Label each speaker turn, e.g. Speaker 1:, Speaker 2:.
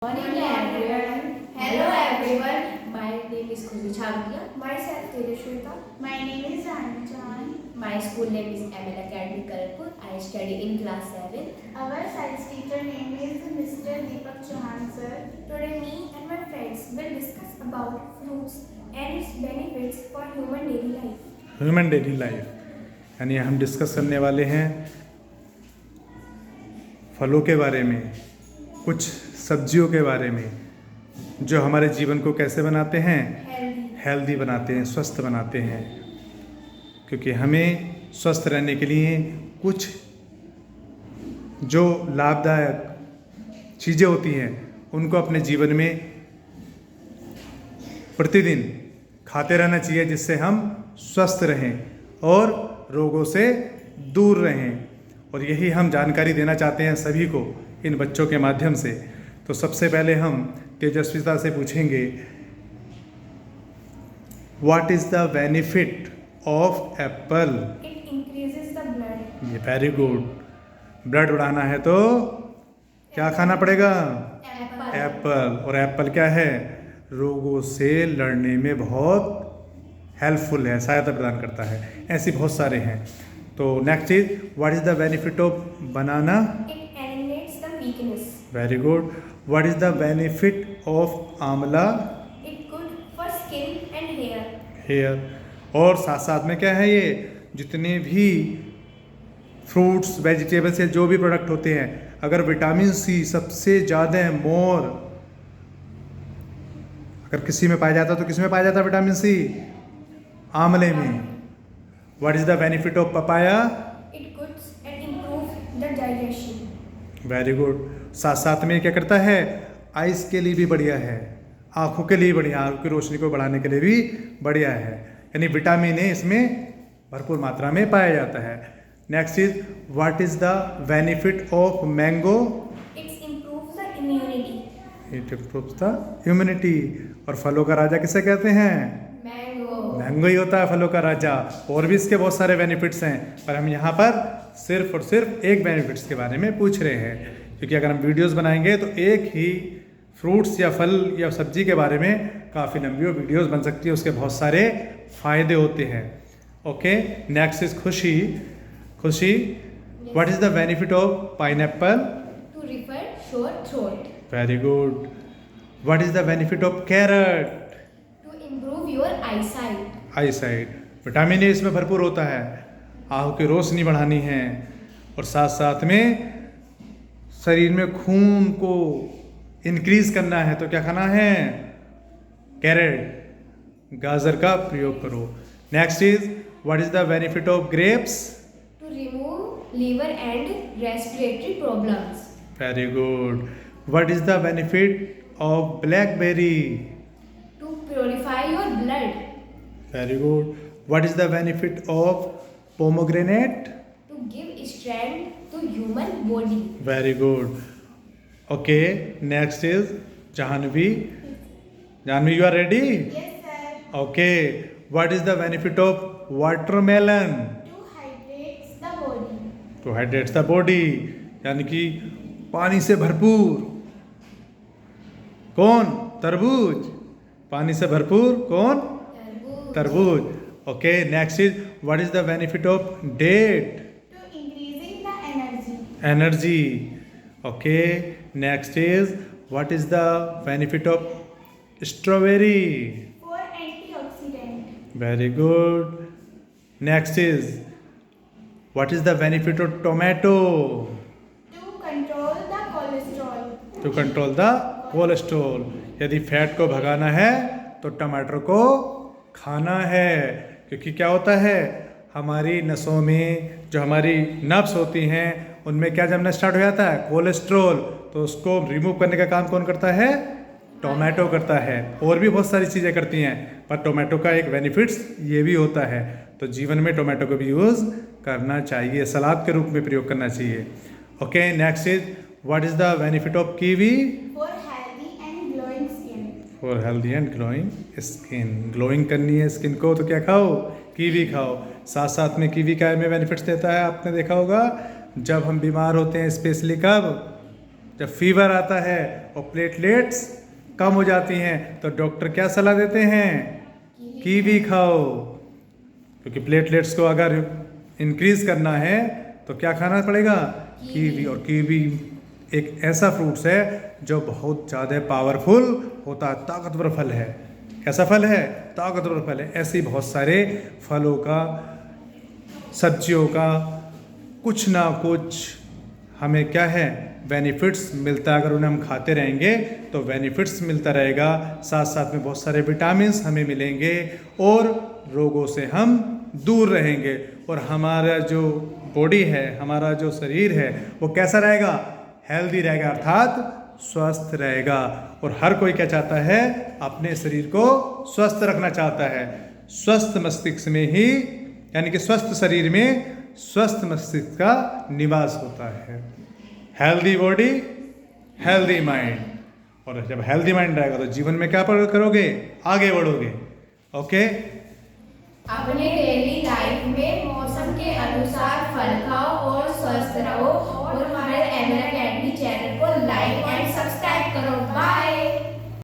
Speaker 1: Morning everyone. Hello everyone. My name is Khushi Chhabria.
Speaker 2: Myself Tejashwita.
Speaker 3: My name is Anjan.
Speaker 1: My school name is ML Academy Karanpur. I study in class 7.
Speaker 3: Our science teacher name is Mr. Deepak Chauhan sir.
Speaker 2: Today me and my friends will discuss about fruits and its benefits for human daily life.
Speaker 4: Human daily life यानी हम discuss करने वाले हैं फलों के बारे में, कुछ सब्जियों के बारे में जो हमारे जीवन को कैसे बनाते हैं, हेल्दी बनाते हैं, स्वस्थ बनाते हैं। क्योंकि हमें स्वस्थ रहने के लिए कुछ जो लाभदायक चीज़ें होती हैं उनको अपने जीवन में प्रतिदिन खाते रहना चाहिए, जिससे हम स्वस्थ रहें और रोगों से दूर रहें। और यही हम जानकारी देना चाहते हैं सभी को इन बच्चों के माध्यम से। तो सबसे पहले हम तेजस्विता से पूछेंगे, what is the benefit of Apple?
Speaker 2: It increases the blood.
Speaker 4: ये वेरी गुड। ब्लड बढ़ाना है तो क्या खाना पड़ेगा? एप्पल। और एप्पल क्या है? रोगों से लड़ने में बहुत हेल्पफुल है, सहायता प्रदान करता है। ऐसे बहुत सारे हैं। तो next is, what is the benefit of banana?
Speaker 2: It eliminates the weakness.
Speaker 4: Very good. What is the benefit of amla?
Speaker 2: It good for skin and hair.
Speaker 4: Hair. और साथ साथ में क्या है, ये जितने भी फ्रूट्स वेजिटेबल्स से जो भी प्रोडक्ट होते हैं, अगर विटामिन सी सबसे ज़्यादा मोर अगर किसी में पाया जाता है तो किस में पाया जाता है विटामिन सी? आंवले में। What is the benefit of papaya?
Speaker 2: It good and improves the digestion.
Speaker 4: Very good. साथ साथ में क्या करता है? आइस के लिए भी बढ़िया है, आँखों के लिए बढ़िया, आँखों की रोशनी को बढ़ाने के लिए भी बढ़िया है। यानी विटामिन ए इसमें भरपूर मात्रा में पाया जाता है। Next is, what is the benefit of mango?
Speaker 2: It improves the immunity.
Speaker 4: It improves the immunity. और फलों का राजा किसे कहते हैं?
Speaker 1: Mango.
Speaker 4: मैंगो ही होता है फलों का राजा। और भी इसके बहुत सारे बेनिफिट्स हैं, पर हम यहाँ पर सिर्फ और सिर्फ एक बेनिफिट्स के बारे में पूछ रहे हैं। क्योंकि अगर हम वीडियोस बनाएंगे तो एक ही फ्रूट्स या फल या सब्जी के बारे में काफ़ी लंबी वीडियोस बन सकती है, उसके बहुत सारे फ़ायदे होते हैं। Okay, next is Khushi. Khushi, what is the benefit of pineapple?
Speaker 1: To refer sore throat.
Speaker 4: Very good. What is the benefit of carrot?
Speaker 1: To improve your eyesight.
Speaker 4: Eyesight. Vitamin A इसमें भरपूर होता है, आँखों की रोशनी बढ़ानी है। और साथ साथ में शरीर में खून को इंक्रीज करना है तो क्या खाना है? कैरेट, गाजर का प्रयोग करो। Next is, what is the benefit of grapes?
Speaker 1: To remove liver and respiratory problems.
Speaker 4: Very good. What is the benefit of blackberry?
Speaker 1: To purify your blood.
Speaker 4: Very good. What is the benefit of pomegranate?
Speaker 1: To give strength to human body.
Speaker 4: Very good. Okay, next is Jahnavi. Jahnavi, you are ready?
Speaker 3: Yes sir.
Speaker 4: Okay, what is the benefit of watermelon?
Speaker 3: To hydrates the body.
Speaker 4: To hydrates the body, यानी कि पानी से भरपूर। कौन? तरबूज। पानी से भरपूर कौन? तरबूज। Okay, next is, what is the benefit of date?
Speaker 3: To increasing the energy.
Speaker 4: Energy. Okay, next is, what is the benefit of strawberry?
Speaker 3: For antioxidant.
Speaker 4: Very good. Next is, what is the benefit of tomato?
Speaker 3: To control the cholesterol.
Speaker 4: To control the cholesterol. यदि fat को भगाना है तो टमाटर को खाना है। क्योंकि क्या होता है, हमारी नसों में जो हमारी नब्स होती हैं उनमें क्या जमना स्टार्ट हो जाता है? कोलेस्ट्रॉल। तो उसको रिमूव करने का काम कौन करता है? टोमेटो करता है। और भी बहुत सारी चीज़ें करती हैं, पर टोमेटो का एक बेनिफिट्स ये भी होता है। तो जीवन में टोमेटो को भी यूज़ करना चाहिए, सलाद के रूप में प्रयोग करना चाहिए। Okay, next is, what is the benefit of kiwi?
Speaker 3: For healthy and glowing skin.
Speaker 4: For healthy and glowing skin. Glowing करनी है स्किन को तो क्या खाओ? कीवी खाओ। साथ साथ में कीवी क्या में बेनिफिट्स देता है, आपने देखा होगा, जब हम बीमार होते हैं, स्पेशली कब? जब फीवर आता है और प्लेटलेट्स कम हो जाती हैं तो डॉक्टर क्या सलाह देते हैं? कीवी खाओ, क्योंकि प्लेटलेट्स को अगर इंक्रीज करना है तो क्या खाना पड़ेगा? कीवी। और कीवी एक ऐसा फ्रूट्स है जो बहुत ज़्यादा पावरफुल होता है, ताकतवर फल है। कैसा फल है? ताकतवर फल है। ऐसे बहुत सारे फलों का, सब्जियों का कुछ ना कुछ हमें क्या है? बेनिफिट्स मिलता है। अगर उन्हें हम खाते रहेंगे तो बेनिफिट्स मिलता रहेगा, साथ साथ में बहुत सारे विटामिन्स हमें मिलेंगे और रोगों से हम दूर रहेंगे और हमारा जो बॉडी है, हमारा जो शरीर है वो कैसा रहेगा? हेल्दी रहेगा, अर्थात स्वस्थ रहेगा। और हर कोई क्या चाहता है? अपने शरीर को स्वस्थ रखना चाहता है। स्वस्थ मस्तिष्क में ही, यानी कि स्वस्थ शरीर में स्वस्थ मस्तिष्क का निवास होता है। Healthy body, healthy mind. और जब हेल्दी माइंड रहेगा तो जीवन में क्या करोगे? आगे बढ़ोगे। ओके।
Speaker 1: अपने डेली लाइफ में